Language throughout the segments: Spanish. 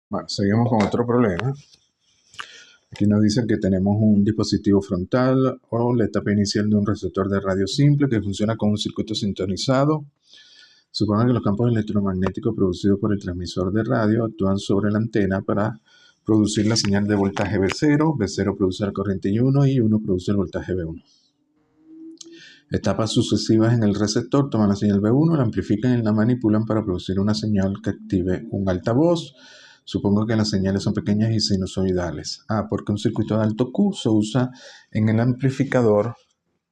Bueno, seguimos con otro problema. Aquí nos dicen que tenemos un dispositivo frontal o la etapa inicial de un receptor de radio simple que funciona con un circuito sintonizado. Supone que los campos electromagnéticos producidos por el transmisor de radio actúan sobre la antena para producir la señal de voltaje V0. V0 produce la corriente I1 y I1 produce el voltaje V1. Etapas sucesivas en el receptor toman la señal V1, la amplifican y la manipulan para producir una señal que active un altavoz. Supongo que las señales son pequeñas y sinusoidales. Porque un circuito de alto Q se usa en el amplificador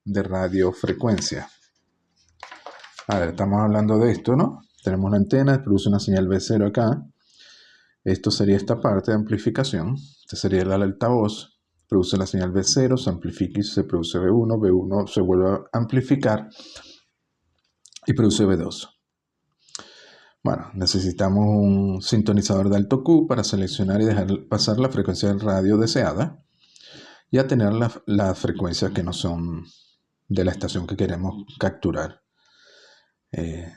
de radiofrecuencia. A ver, estamos hablando de esto, ¿no? Tenemos la antena, produce una señal V0 acá. Esto sería esta parte de amplificación. Este sería el altavoz. Produce la señal V0, se amplifica y se produce V1. V1 se vuelve a amplificar y produce V2. Bueno, necesitamos un sintonizador de alto Q para seleccionar y dejar pasar la frecuencia del radio deseada y a tener las frecuencias que no son de la estación que queremos capturar.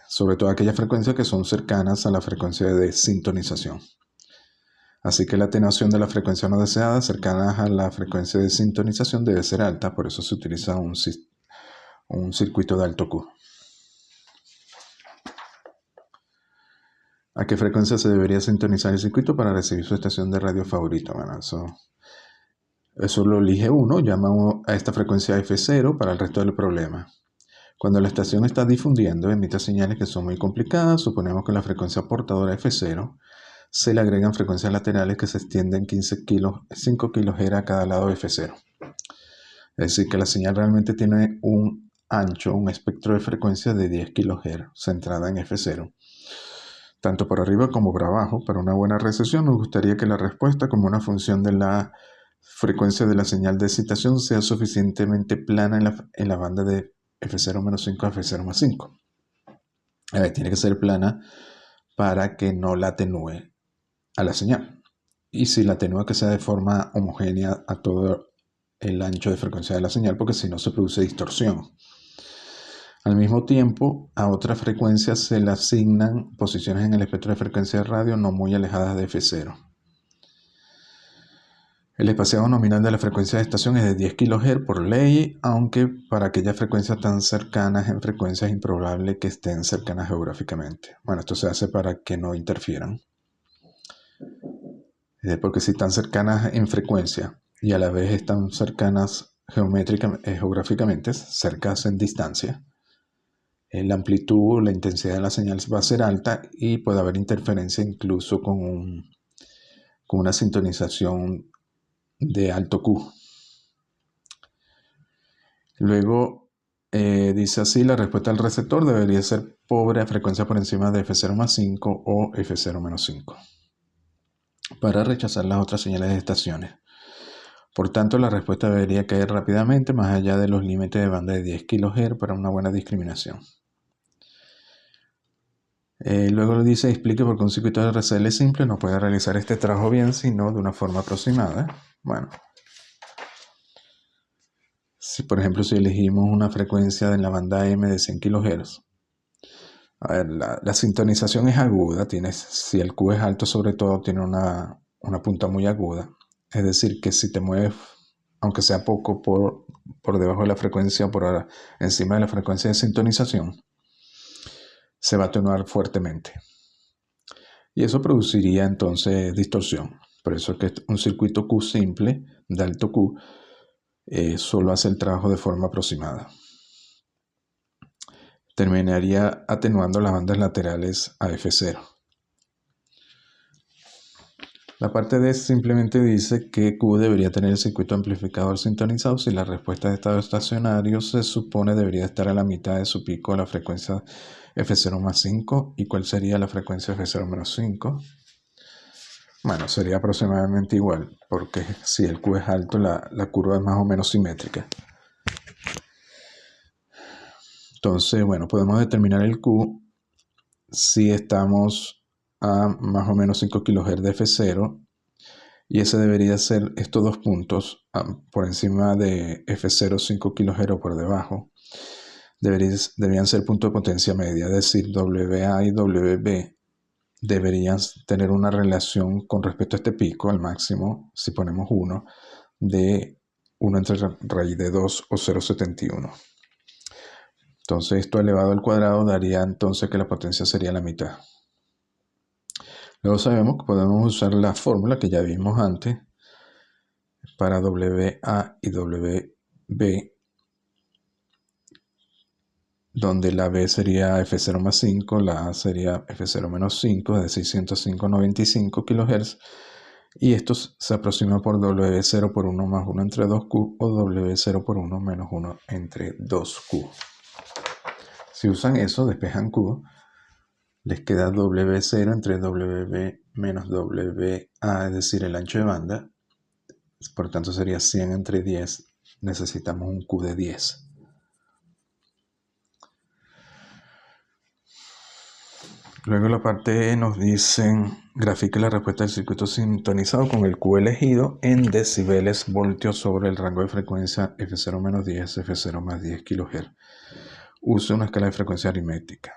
Sobre todo aquellas frecuencias que son cercanas a la frecuencia de sintonización. Así que la atenuación de la frecuencia no deseada cercanas a la frecuencia de sintonización debe ser alta, por eso se utiliza un circuito de alto Q. ¿A qué frecuencia se debería sintonizar el circuito para recibir su estación de radio favorita? Bueno, eso lo elige uno, llama a esta frecuencia F0 para el resto del problema. Cuando la estación está difundiendo, emite señales que son muy complicadas. Suponemos que la frecuencia portadora F0 se le agregan frecuencias laterales que se extienden 5 kHz a cada lado de F0. Es decir, que la señal realmente tiene un ancho, un espectro de frecuencia de 10 kHz centrada en F0. Tanto por arriba como por abajo. Para una buena recepción nos gustaría que la respuesta como una función de la frecuencia de la señal de excitación sea suficientemente plana en la banda de F0-5 a F0-5. Tiene que ser plana para que no la atenúe a la señal. Y si la atenúa, que sea de forma homogénea a todo el ancho de frecuencia de la señal, porque si no se produce distorsión. Al mismo tiempo, a otras frecuencias se le asignan posiciones en el espectro de frecuencia de radio no muy alejadas de F0. El espaciado nominal de la frecuencia de estación es de 10 kHz por ley, aunque para aquellas frecuencias tan cercanas en frecuencias es improbable que estén cercanas geográficamente. Bueno, esto se hace para que no interfieran. Porque si están cercanas en frecuencia y a la vez están cercanas geográficamente, cercanas en distancia, la amplitud, la intensidad de la señal va a ser alta y puede haber interferencia incluso con una sintonización de alto Q. Luego dice así: la respuesta del receptor debería ser pobre a frecuencia por encima de F0+5 o F0-5 para rechazar las otras señales de estaciones. Por tanto, la respuesta debería caer rápidamente más allá de los límites de banda de 10 kHz para una buena discriminación. Luego le dice: explique por qué un circuito de RCL simple no puede realizar este trabajo bien, sino de una forma aproximada. Bueno, por ejemplo, si elegimos una frecuencia en la banda M de 100 kHz, a ver, la sintonización es aguda. Si el Q es alto, sobre todo, tiene una punta muy aguda. Es decir, que si te mueves, aunque sea poco, por debajo de la frecuencia o por encima de la frecuencia de sintonización, se va a atenuar fuertemente. Y eso produciría entonces distorsión. Por eso es que un circuito Q simple, de alto Q, solo hace el trabajo de forma aproximada. Terminaría atenuando las bandas laterales a F0. La parte D simplemente dice que Q debería tener el circuito amplificador sintonizado si la respuesta de estado estacionario se supone debería estar a la mitad de su pico a la frecuencia F0+5. ¿Y cuál sería la frecuencia F0-5? Bueno, sería aproximadamente igual, porque si el Q es alto, la curva es más o menos simétrica. Entonces, bueno, podemos determinar el Q si estamos a más o menos 5 kHz de F0, y ese debería ser estos dos puntos, por encima de F0, 5 kHz o por debajo, deberían ser puntos de potencia media, es decir, WA y WB deberían tener una relación con respecto a este pico, al máximo, si ponemos 1, de 1 entre raíz de 2 o 0,71. Entonces esto elevado al cuadrado daría entonces que la potencia sería la mitad. Luego sabemos que podemos usar la fórmula que ya vimos antes para WA y WB, donde la B sería F0 más 5, la A sería F0 menos 5, es decir, 105,95 kHz, y esto se aproxima por W0 por 1 más 1 entre 2Q o W0 por 1 menos 1 entre 2Q. Si usan eso, despejan Q, les queda W0 entre WB menos WA, es decir, el ancho de banda. Por tanto sería 100 entre 10, necesitamos un Q de 10. Luego la parte E nos dicen, grafique la respuesta del circuito sintonizado con el Q elegido en decibeles voltios sobre el rango de frecuencia F0 menos 10, F0 más 10 kHz. Use una escala de frecuencia aritmética.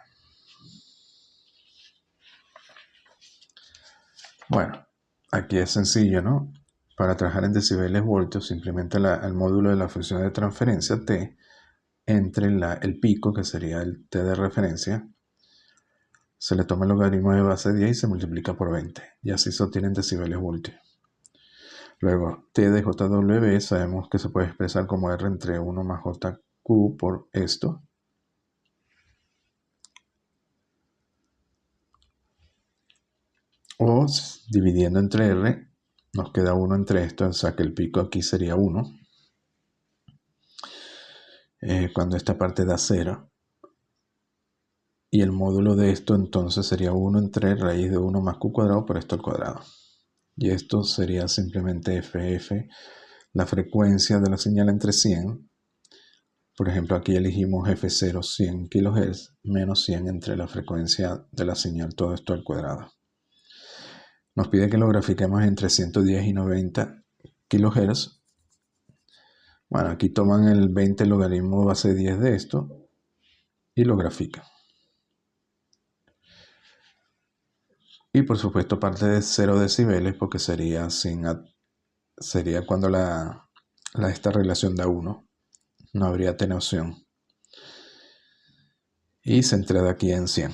Bueno, aquí es sencillo, ¿no? Para trabajar en decibeles voltios, simplemente el módulo de la función de transferencia T entre el pico, que sería el T de referencia, se le toma el logaritmo de base 10 y se multiplica por 20. Y así se obtienen decibeles voltios. Luego, T de JW sabemos que se puede expresar como R entre 1 más JQ por esto. O dividiendo entre R, nos queda 1 entre esto, o sea que el pico aquí sería 1. Cuando esta parte da 0. Y el módulo de esto entonces sería 1 entre raíz de 1 más Q cuadrado por esto al cuadrado. Y esto sería simplemente FF, la frecuencia de la señal entre 100. Por ejemplo, aquí elegimos F0 100 kHz menos 100 entre la frecuencia de la señal, todo esto al cuadrado. Nos pide que lo grafiquemos entre 110 y 90 kHz. Bueno, aquí toman el 20 logaritmo base 10 de esto y lo grafican. Y por supuesto parte de 0 decibeles porque sería cuando esta relación da 1. No habría atenuación. Y se entrega aquí en 100.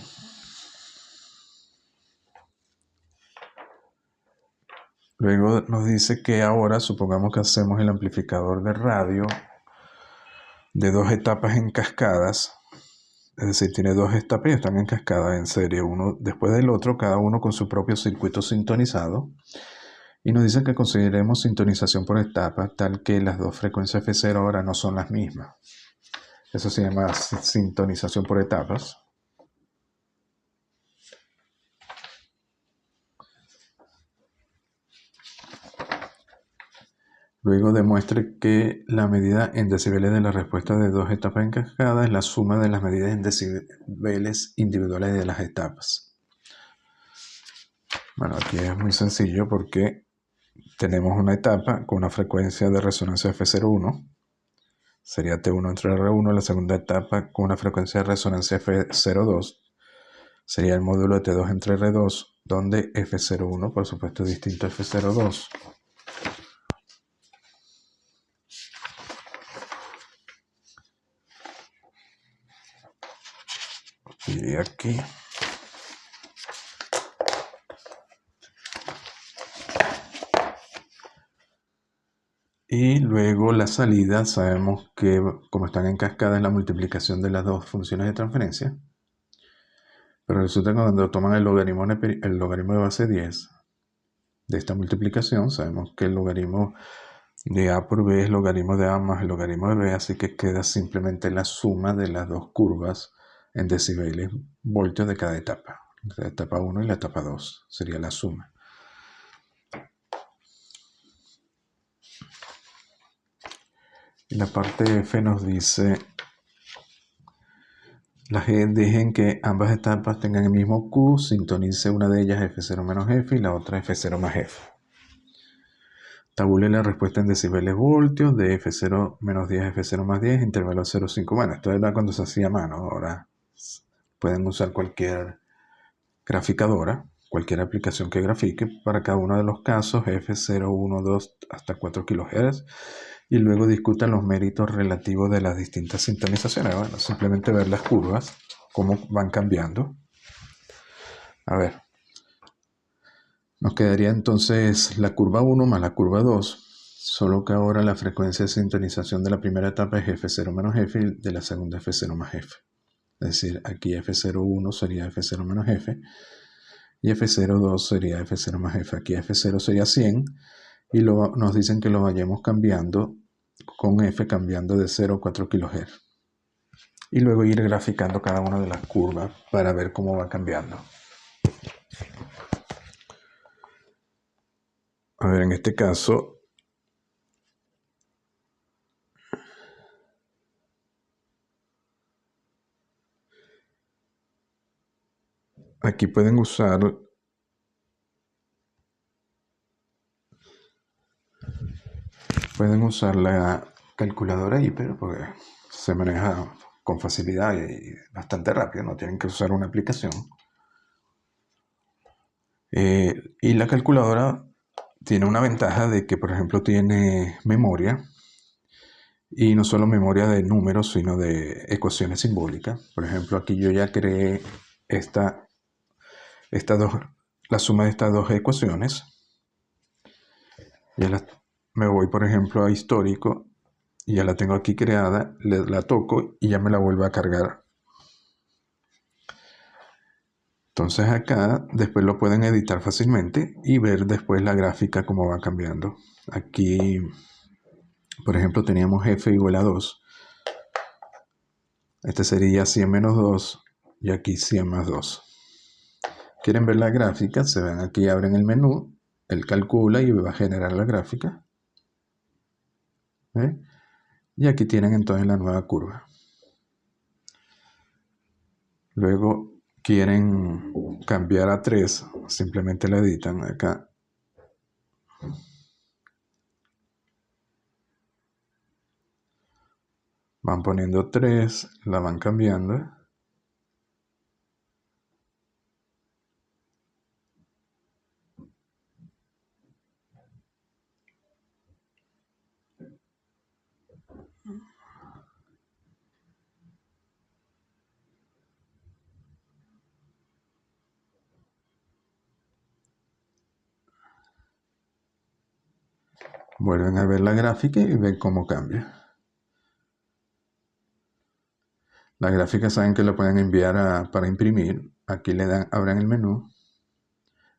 Luego nos dice que ahora supongamos que hacemos el amplificador de radio de 2 etapas en cascadas. Es decir, tiene 2 etapas y están en cascada en serie, uno después del otro, cada uno con su propio circuito sintonizado. Y nos dicen que consideremos sintonización por etapa, tal que las dos frecuencias F0 ahora no son las mismas. Eso se llama sintonización por etapas. Luego demuestre que la medida en decibeles de la respuesta de 2 etapas en cascada es la suma de las medidas en decibeles individuales de las etapas. Bueno, aquí es muy sencillo porque tenemos una etapa con una frecuencia de resonancia F01. Sería T1 entre R1. La segunda etapa con una frecuencia de resonancia F02. Sería el módulo de T2 entre R2, donde F01, por supuesto, es distinto a F02. Y aquí. Y luego la salida, sabemos que como están en cascada es la multiplicación de las dos funciones de transferencia. Pero resulta que cuando toman el logaritmo de base 10 de esta multiplicación, sabemos que el logaritmo de A por B es logaritmo de A más el logaritmo de B, así que queda simplemente la suma de las dos curvas en decibeles voltios de cada etapa. La etapa 1 y la etapa 2 sería la suma. Y la parte F nos dice, la G dejen que ambas etapas tengan el mismo Q, sintonice una de ellas F0 menos F y la otra F0 más F. Tabule la respuesta en decibeles voltios de F0 menos 10 a F0 más 10, intervalo 0,5. Bueno, esto era cuando se hacía a mano, ahora pueden usar cualquier graficadora, cualquier aplicación que grafique para cada uno de los casos, F0, 1, 2 hasta 4 kHz, y luego discutan los méritos relativos de las distintas sintonizaciones. Bueno, simplemente ver las curvas, cómo van cambiando. A ver, nos quedaría entonces la curva 1 más la curva 2, solo que ahora la frecuencia de sintonización de la primera etapa es F0 menos F y de la segunda F0 más F. Es decir, aquí F01 sería F0 menos F y F02 sería F0 más F. Aquí F0 sería 100 y nos dicen que lo vayamos cambiando con F, cambiando de 0 a 4 kHz. Y luego ir graficando cada una de las curvas para ver cómo va cambiando. A ver, en este caso, aquí pueden usar la calculadora hiper porque se maneja con facilidad y bastante rápido, no tienen que usar una aplicación. Y la calculadora tiene una ventaja de que, por ejemplo, tiene memoria, y no solo memoria de números, sino de ecuaciones simbólicas. Por ejemplo, aquí yo ya creé la suma de estas dos ecuaciones. Me voy, por ejemplo, a histórico, y ya la tengo aquí creada, la toco y ya me la vuelve a cargar. Entonces acá después lo pueden editar fácilmente y ver después la gráfica cómo va cambiando. Aquí, por ejemplo, teníamos f igual a 2. Este sería 100 menos 2 y aquí 100 más 2. ¿Quieren ver la gráfica? Se ven aquí, abren el menú, él calcula y va a generar la gráfica. ¿Ve? Y aquí tienen entonces la nueva curva. Luego quieren cambiar a 3, simplemente la editan acá. Van poniendo 3, la van cambiando. Vuelven a ver la gráfica y ven cómo cambia. La gráfica saben que la pueden enviar para imprimir. Aquí le dan, abran el menú,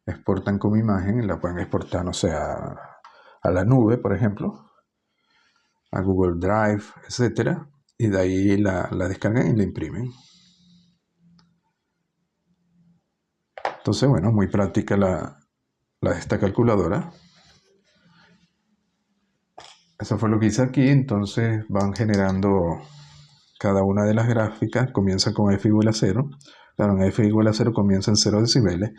exportan como imagen y la pueden exportar, no sé, a la nube, por ejemplo, a Google Drive, etcétera, y de ahí la descargan y la imprimen. Entonces, bueno, muy práctica esta calculadora. Eso fue lo que hice aquí. Entonces van generando cada una de las gráficas, comienza con f igual a 0. Claro, en f igual a 0 comienza en 0 decibeles.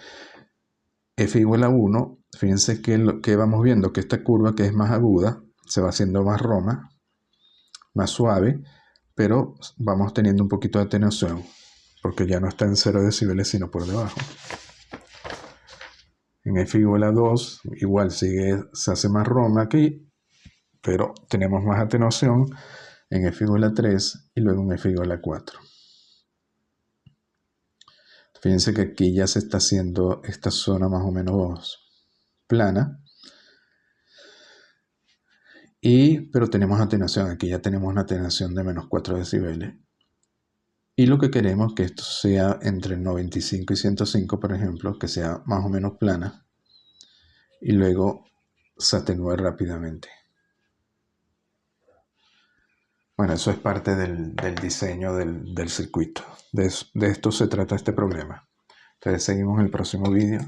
F igual a 1, fíjense que vamos viendo que esta curva, que es más aguda, se va haciendo más roma, más suave, pero vamos teniendo un poquito de atenuación, porque ya no está en 0 decibeles, sino por debajo. En f igual a 2, igual se hace más roma aquí, pero tenemos más atenuación en f igual a 3 y luego en f igual a 4. Fíjense que aquí ya se está haciendo esta zona más o menos plana. Pero tenemos atenuación, aquí ya tenemos una atenuación de menos 4 decibeles. Y lo que queremos es que esto sea entre 95 y 105, por ejemplo, que sea más o menos plana. Y luego se atenúe rápidamente. Bueno, eso es parte del diseño del circuito. De esto se trata este problema. Entonces seguimos en el próximo vídeo.